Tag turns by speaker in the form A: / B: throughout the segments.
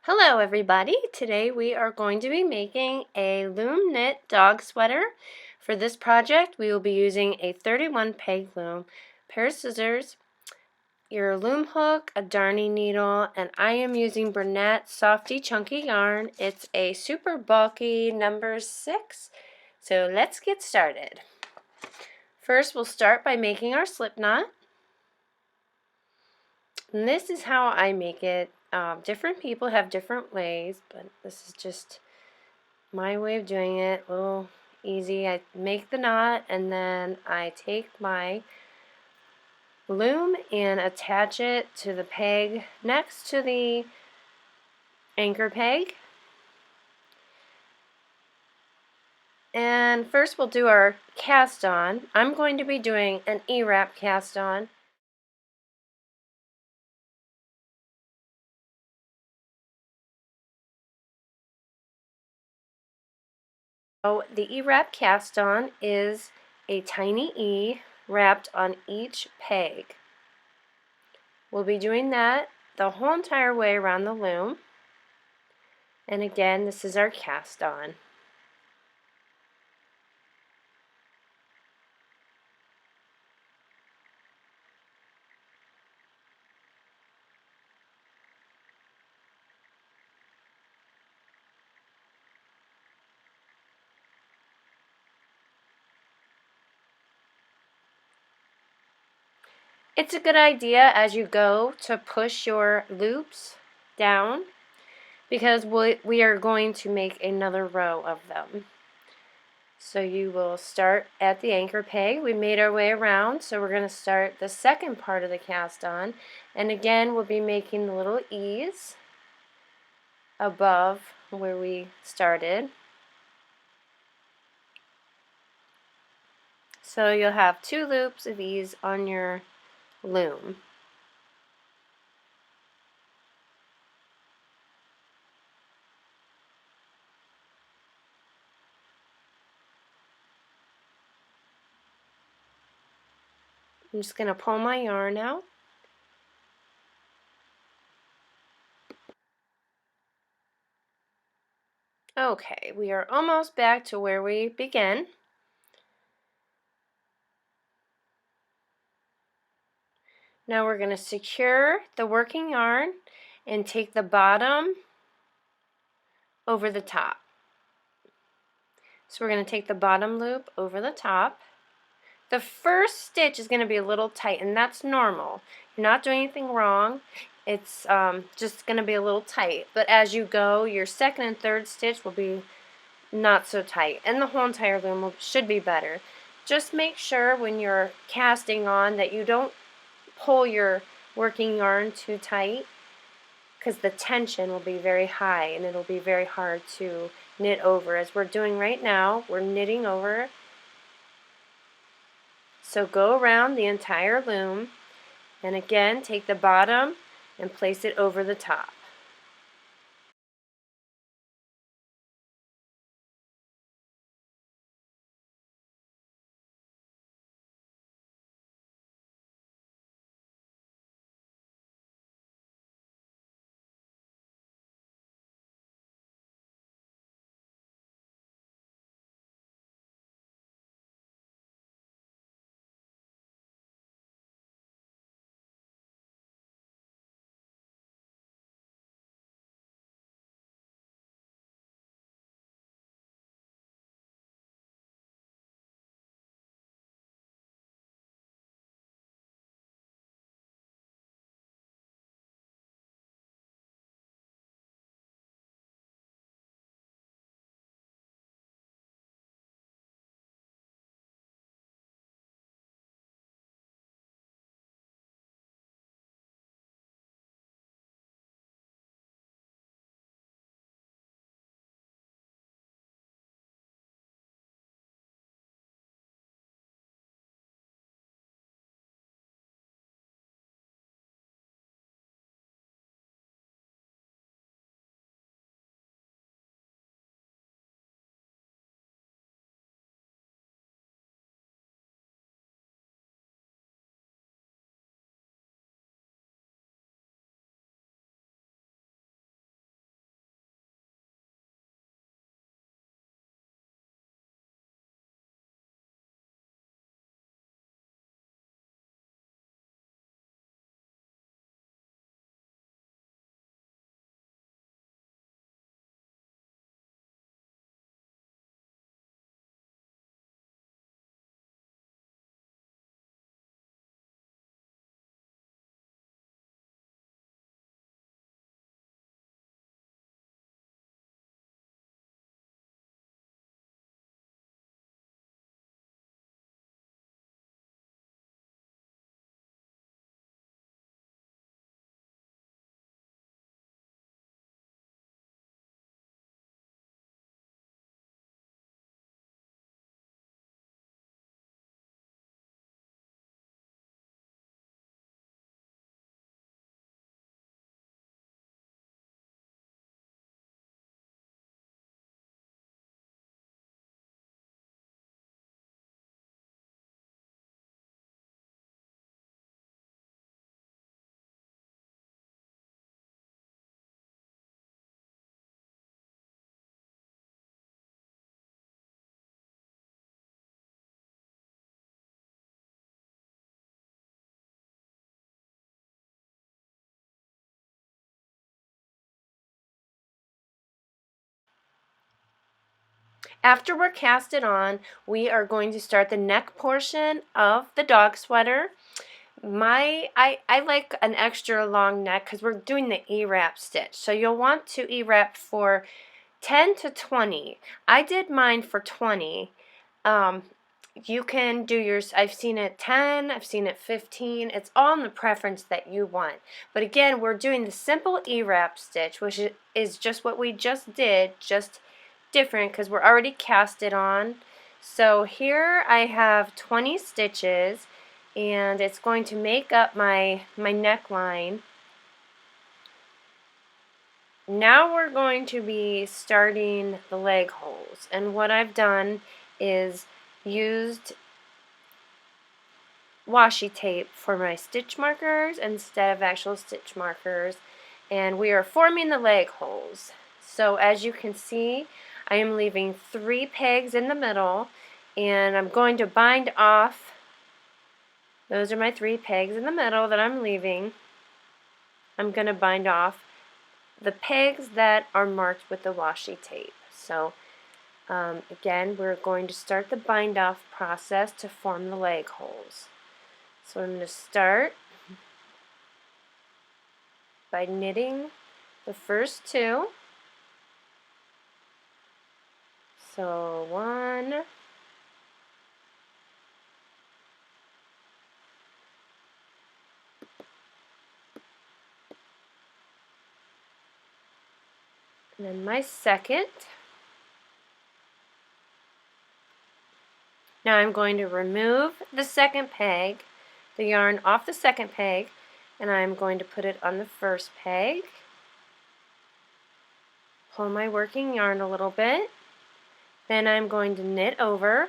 A: Hello everybody, today we are going to be making a loom knit dog sweater. For this project we will be using a 31 peg loom, pair of scissors, your loom hook, a darning needle, and I am using Bernat Softy Chunky yarn. It's a super bulky number 6, so let's get started. First we'll start by making our slip knot. And this is how I make it. Different people have different ways, but this is just my way of doing it. A little easy. I make the knot and then I take my loom and attach it to the peg next to the anchor peg. And first we'll do our cast on. I'm going to be doing an E-wrap cast on. So the E-wrap cast on is a tiny E wrapped on each peg. We'll be doing that the whole entire way around the loom. And again, this is our cast on. It's a good idea as you go to push your loops down because we are going to make another row of them. So you will start at the anchor peg. We made our way around, so we're going to start the second part of the cast on. And again, we'll be making the little E's above where we started. So you'll have 2 loops of E's on your loom. I'm just going to pull my yarn out. Okay, we are almost back to where we began. Now we're going to secure the working yarn and take the bottom over the top. So we're going to take the bottom loop over the top. The first stitch is going to be a little tight, and that's normal. You're not doing anything wrong. It's just going to be a little tight. But as you go, your second and third stitch will be not so tight, and the whole entire loom should be better. Just make sure when you're casting on that you don't pull your working yarn too tight, because the tension will be very high and it'll be very hard to knit over. As we're doing right now, we're knitting over. So go around the entire loom and again take the bottom and place it over the top. After we're cast it on, we are going to start the neck portion of the dog sweater. I like an extra long neck because we're doing the E-wrap stitch. So you'll want to E-wrap for 10 to 20. I did mine for 20. You can do yours. I've seen it 10, I've seen it 15. It's all in the preference that you want. But again, we're doing the simple E-wrap stitch, which is just what we just did, just different because we're already cast it on. So here I have 20 stitches, and it's going to make up my neckline. Now we're going to be starting the leg holes, and what I've done is used washi tape for my stitch markers instead of actual stitch markers, and we are forming the leg holes. So as you can see, I am leaving 3 pegs in the middle, and I'm going to bind off. Those are my 3 pegs in the middle that I'm leaving. I'm going to bind off the pegs that are marked with the washi tape. So again, we're going to start the bind off process to form the leg holes. So I'm going to start by knitting the first 2. So 1, and then my second. Now I'm going to remove the second peg, the yarn off the second peg, and I'm going to put it on the first peg. Pull my working yarn a little bit. Then I'm going to knit over.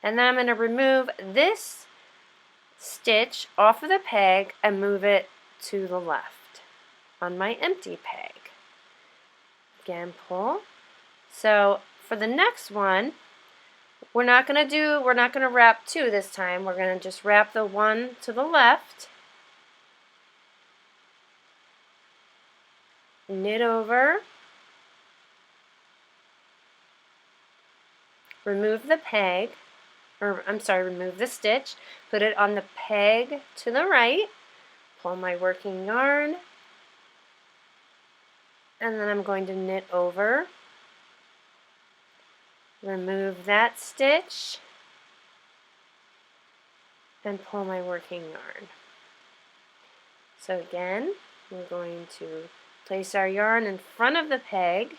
A: And then I'm going to remove this stitch off of the peg and move it to the left on my empty peg. Again, pull. So for the next one, we're not going to wrap 2 this time. We're going to just wrap the one to the left, knit over, remove the peg, remove the stitch, put it on the peg to the right, pull my working yarn, and then I'm going to knit over, remove that stitch, and pull my working yarn. So again, we're going to place our yarn in front of the peg,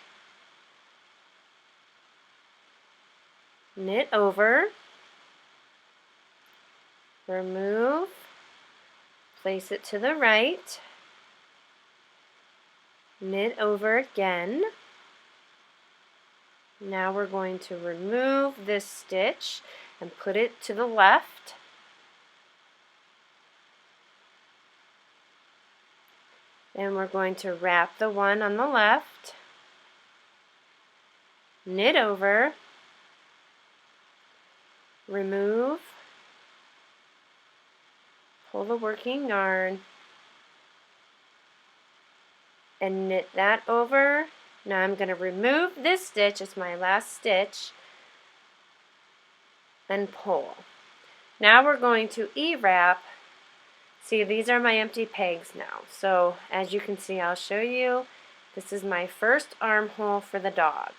A: knit over, remove, place it to the right, knit over again. Now we're going to remove this stitch and put it to the left. Then we're going to wrap the one on the left, knit over, remove, pull the working yarn, and knit that over. Now I'm going to remove this stitch, it's my last stitch, and pull. Now we're going to E-wrap. See, these are my empty pegs now. So as you can see, I'll show you. This is my first armhole for the dog.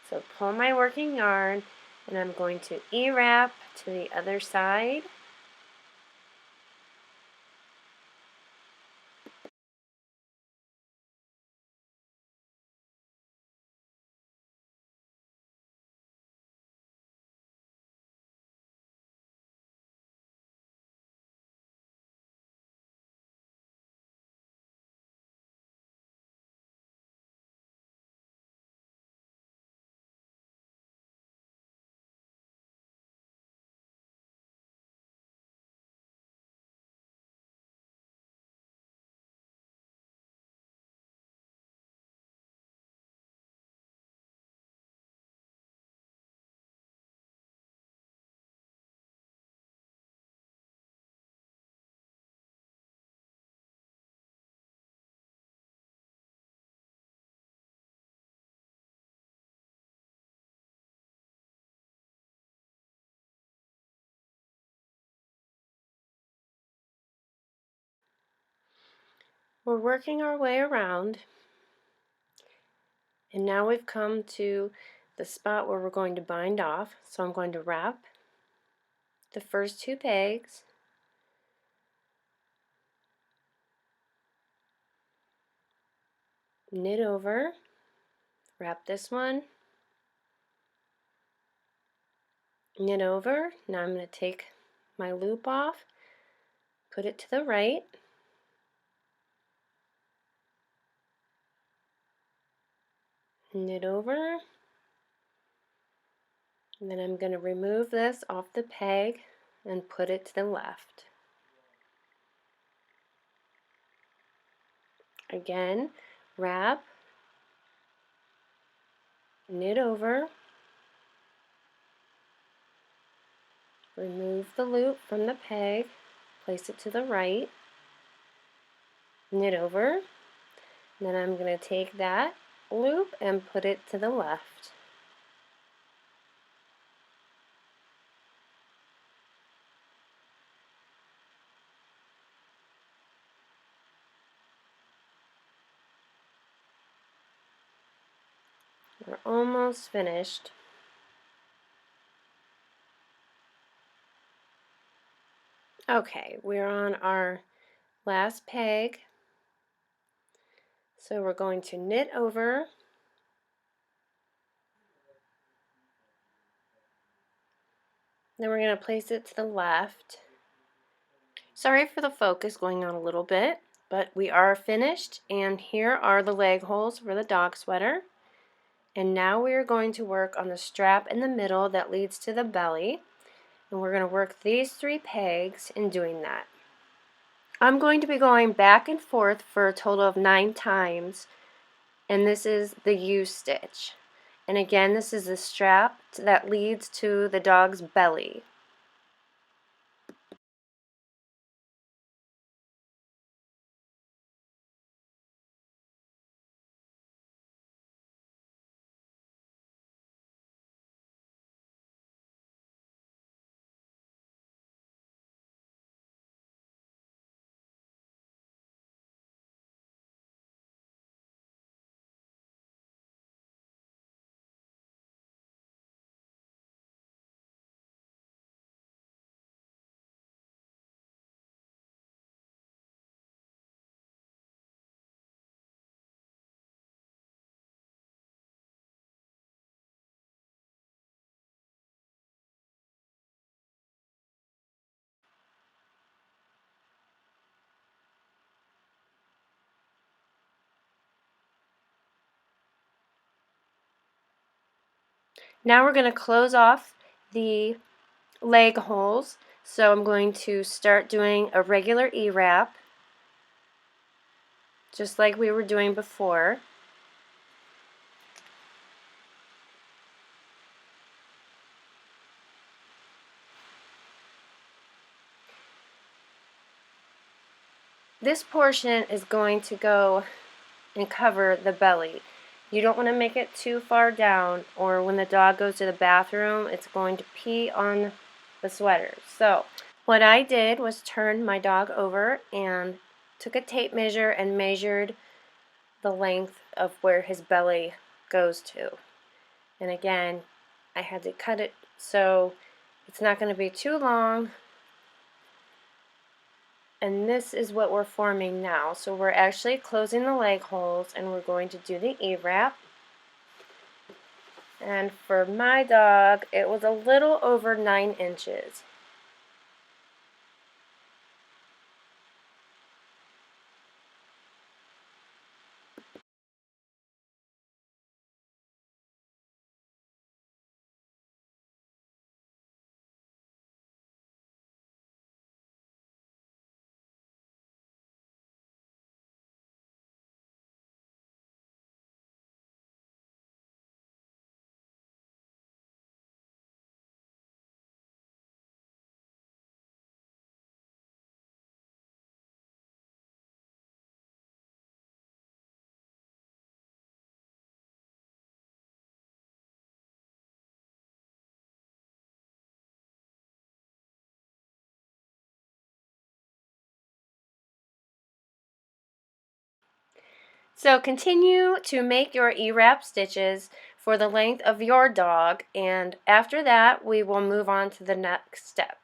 A: So pull my working yarn, and I'm going to E-wrap to the other side. We're working our way around, and now we've come to the spot where we're going to bind off. So I'm going to wrap the first 2 pegs, knit over, wrap this one, knit over. Now I'm going to take my loop off, put it to the right, knit over, and then I'm going to remove this off the peg and put it to the left. Again, wrap, knit over, remove the loop from the peg, place it to the right, knit over, and then I'm going to take that loop and put it to the left. We're almost finished. Okay, we're on our last peg. So we're going to knit over, then we're going to place it to the left. Sorry for the focus going on a little bit, but we are finished, and here are the leg holes for the dog sweater. And now we are going to work on the strap in the middle that leads to the belly, and we're going to work these 3 pegs in doing that. I'm going to be going back and forth for a total of 9 times, and this is the U stitch. And again, this is the strap that leads to the dog's belly. Now we're going to close off the leg holes. So I'm going to start doing a regular E-wrap, just like we were doing before. This portion is going to go and cover the belly. You don't want to make it too far down, or when the dog goes to the bathroom, it's going to pee on the sweater. So what I did was turn my dog over and took a tape measure and measured the length of where his belly goes to. And again, I had to cut it so it's not going to be too long. And this is what we're forming now. So we're actually closing the leg holes, and we're going to do the E-wrap. And for my dog, it was a little over 9 inches. So continue to make your E-wrap stitches for the length of your dog, and after that we will move on to the next step.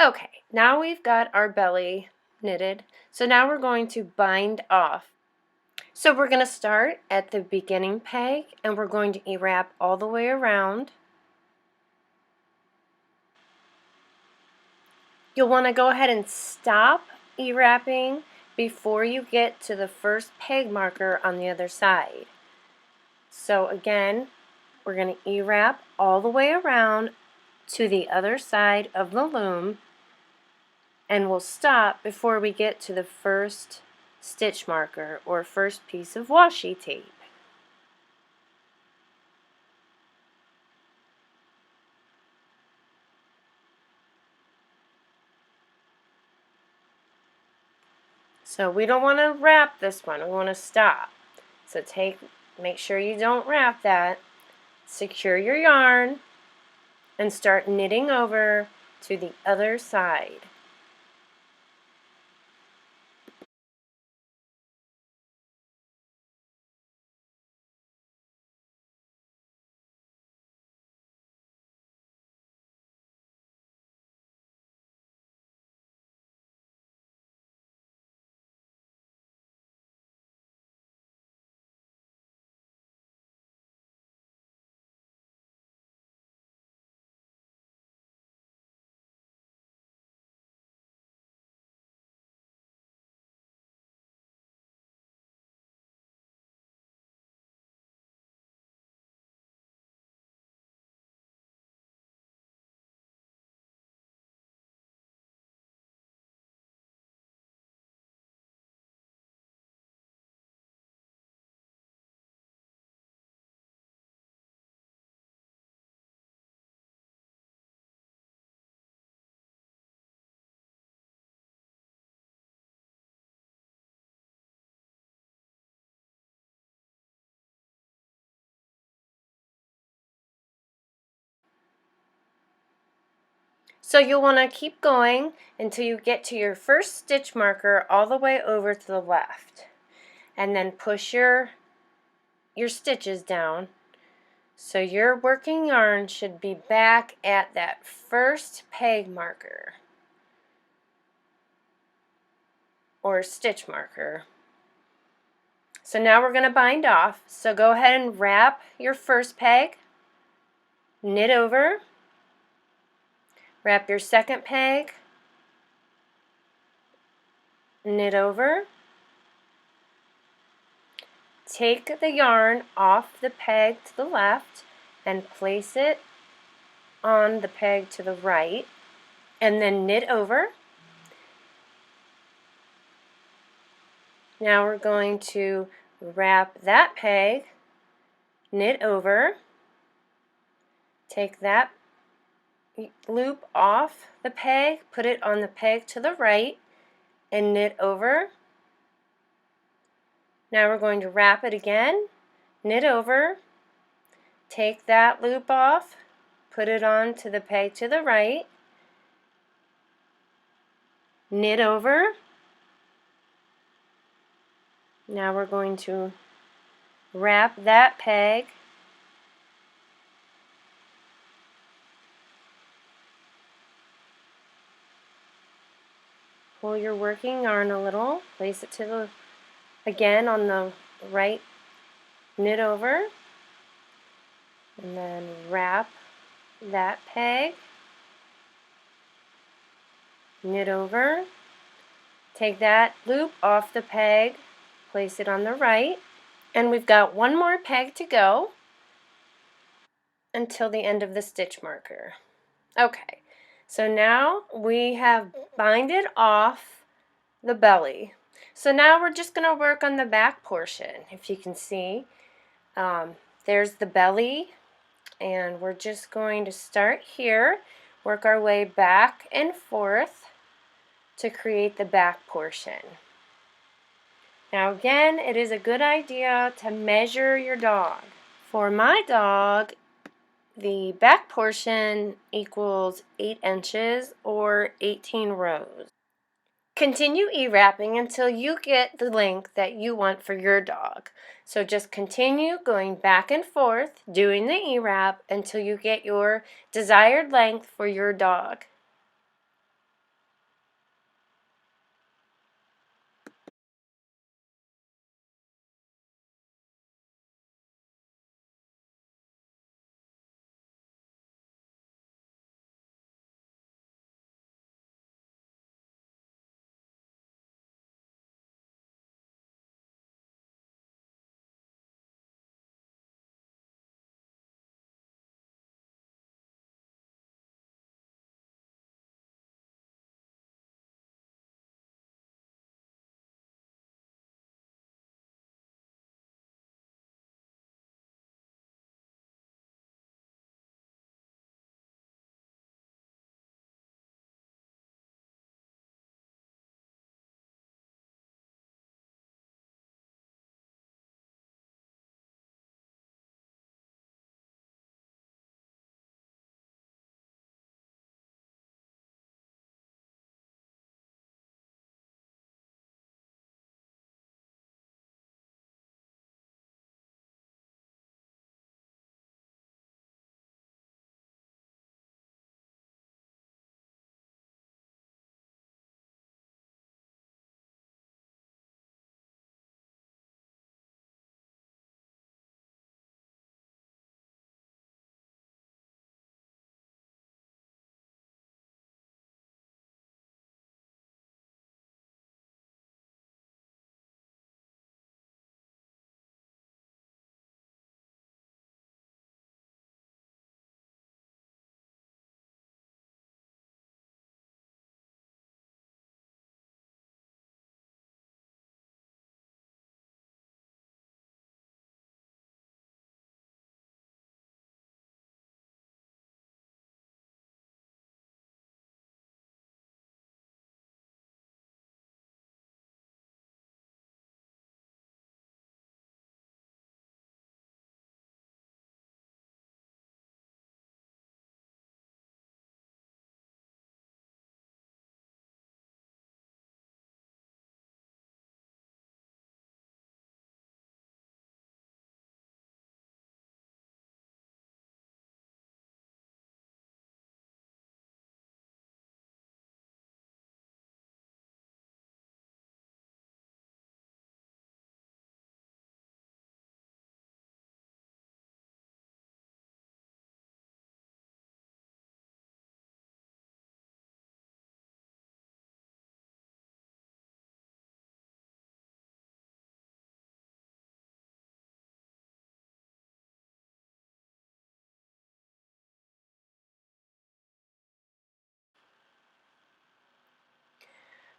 A: Okay, now we've got our belly knitted, so now we're going to bind off. So we're going to start at the beginning peg and we're going to E-wrap all the way around. You'll want to go ahead and stop E-wrapping before you get to the first peg marker on the other side. So again, we're going to E-wrap all the way around to the other side of the loom, and we'll stop before we get to the first stitch marker or first piece of washi tape. So we don't want to wrap this one, we want to stop. So make sure you don't wrap that. Secure your yarn and start knitting over to the other side. So you'll want to keep going until you get to your first stitch marker all the way over to the left. And then push your stitches down. So your working yarn should be back at that first peg marker or stitch marker. So now we're going to bind off. So go ahead and wrap your first peg, knit over, wrap your second peg, knit over, take the yarn off the peg to the left and place it on the peg to the right, and then knit over. Now we're going to wrap that peg, knit over, take that loop off the peg, put it on the peg to the right, and knit over. Now we're going to wrap it again, knit over, take that loop off, put it on to the peg to the right, knit over. Now we're going to wrap that peg, pull your working yarn a little, place it to the, again on the right, knit over, and then wrap that peg, knit over, take that loop off the peg, place it on the right, and we've got one more peg to go until the end of the stitch marker. Okay, so now we have binded off the belly. So now we're just going to work on the back portion. If you can see, there's the belly, and we're just going to start here, work our way back and forth to create the back portion. Now again, it is a good idea to measure your dog. For my dog, the back portion equals 8 inches or 18 rows. Continue e-wrapping until you get the length that you want for your dog. So just continue going back and forth, doing the e-wrap until you get your desired length for your dog.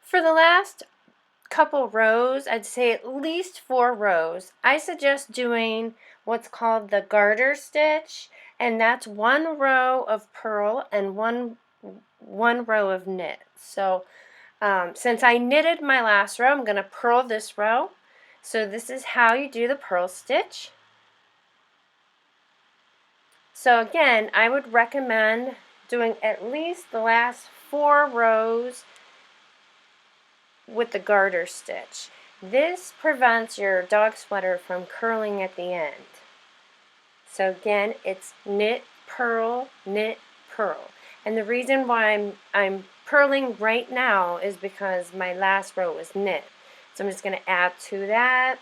A: For the last couple rows, I'd say at least 4 rows, I suggest doing what's called the garter stitch, and that's 1 row of purl and one row of knit. So since I knitted my last row, I'm going to purl this row. So this is how you do the purl stitch. So again, I would recommend doing at least the last 4 rows with the garter stitch. This prevents your dog sweater from curling at the end. So again, it's knit, purl, and the reason why I'm purling right now is because my last row was knit. So I'm just going to add to that.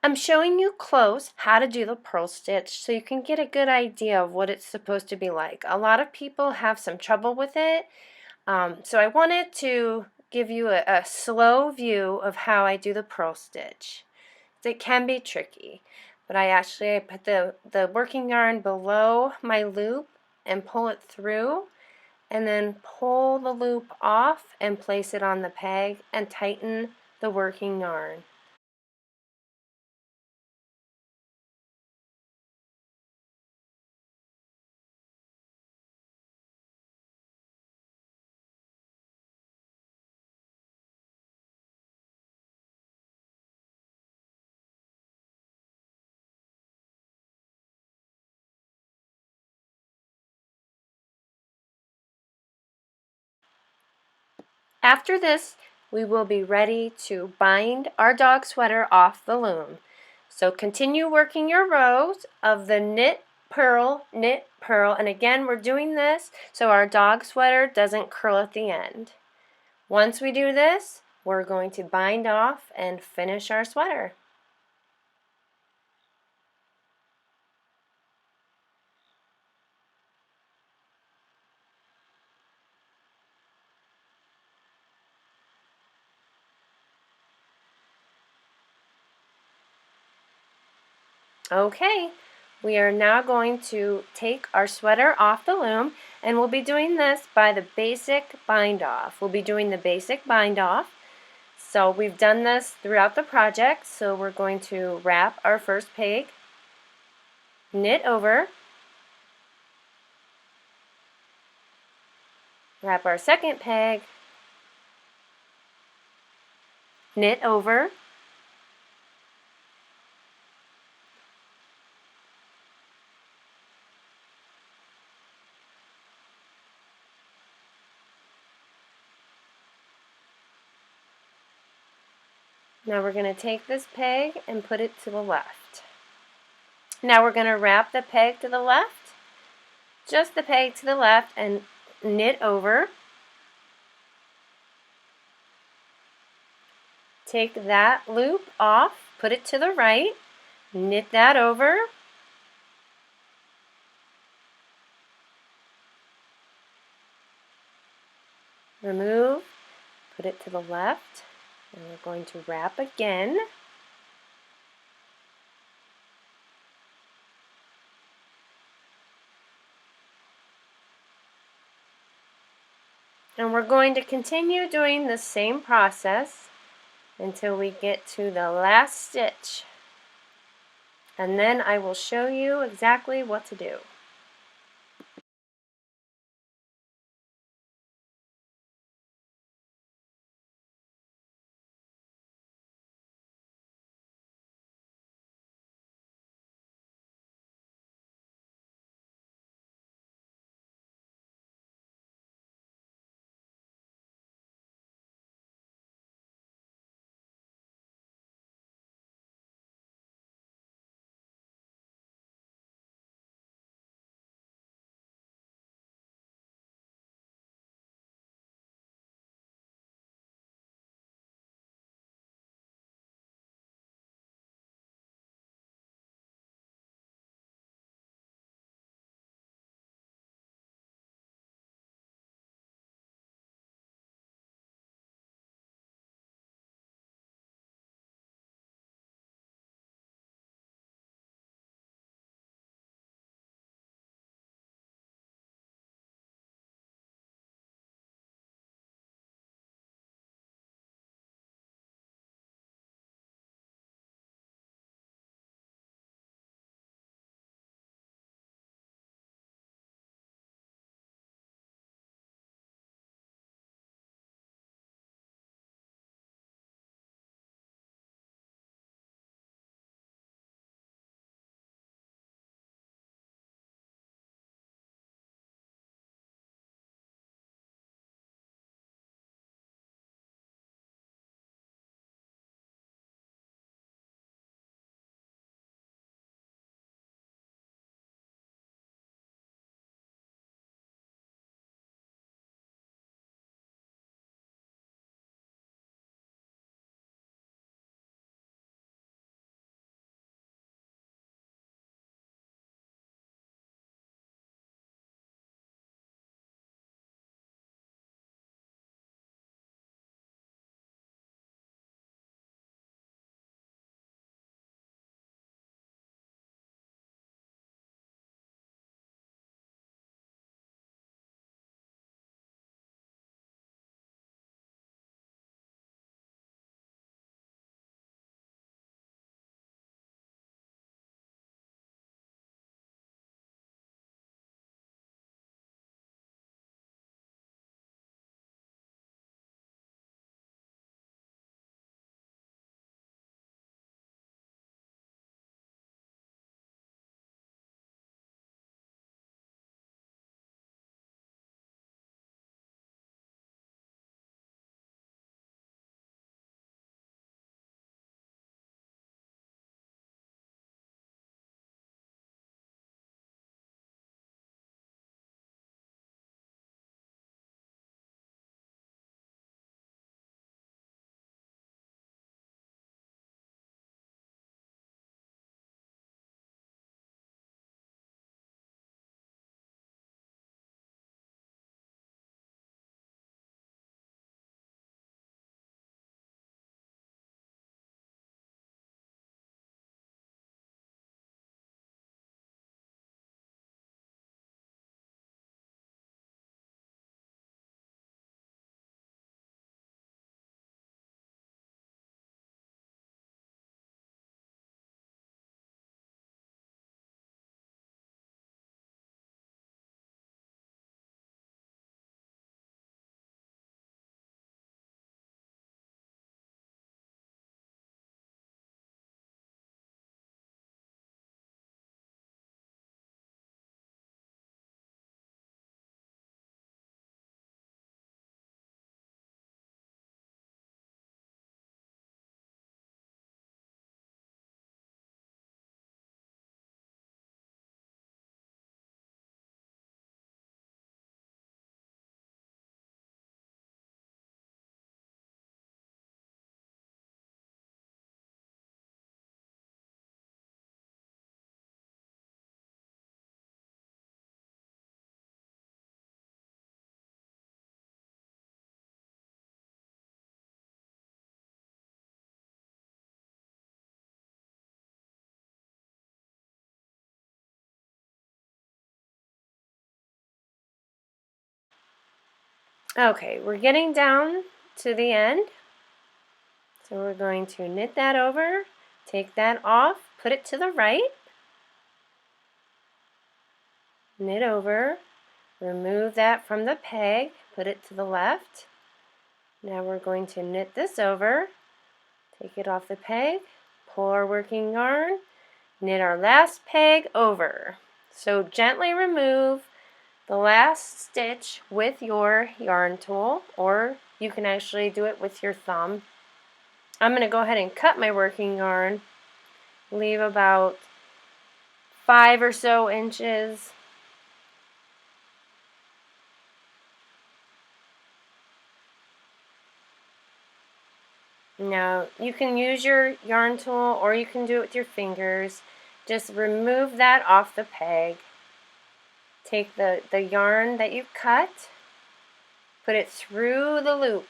A: I'm showing you close how to do the purl stitch so you can get a good idea of what it's supposed to be like. A lot of people have some trouble with it, so I wanted to give you a slow view of how I do the purl stitch. It can be tricky, but I put the working yarn below my loop and pull it through, and then pull the loop off and place it on the peg and tighten the working yarn. After this, we will be ready to bind our dog sweater off the loom. So continue working your rows of the knit, purl, and again we're doing this so our dog sweater doesn't curl at the end. Once we do this, we're going to bind off and finish our sweater. Okay, we are now going to take our sweater off the loom, and we'll be doing this by the basic bind off. We'll be doing the basic bind off. So we've done this throughout the project, so we're going to wrap our first peg, knit over, wrap our second peg, knit over, now we're going to take this peg and put it to the left. Now we're going to wrap the peg to the left, just the peg to the left, and knit over. Take that loop off, put it to the right, knit that over, remove, put it to the left, and we're going to wrap again. And we're going to continue doing the same process until we get to the last stitch. And then I will show you exactly what to do. Okay, we're getting down to the end. So we're going to knit that over, take that off, put it to the right, knit over, remove that from the peg, put it to the left. Now we're going to knit this over, take it off the peg, pull our working yarn, knit our last peg over. So gently remove the last stitch with your yarn tool, or you can actually do it with your thumb. I'm going to go ahead and cut my working yarn, leave about 5 or so inches. Now you can use your yarn tool or you can do it with your fingers. Just remove that off the peg. Take the yarn that you cut, put it through the loop.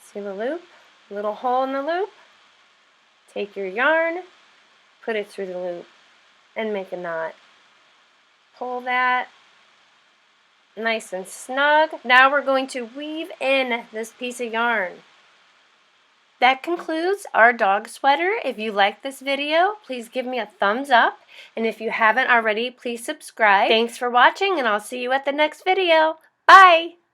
A: See the loop? Little hole in the loop? Take your yarn, put it through the loop, and make a knot. Pull that nice and snug. Now we're going to weave in this piece of yarn. That concludes our dog sweater. If you like this video, please give me a thumbs up. And if you haven't already, please subscribe. Thanks for watching, and I'll see you at the next video. Bye!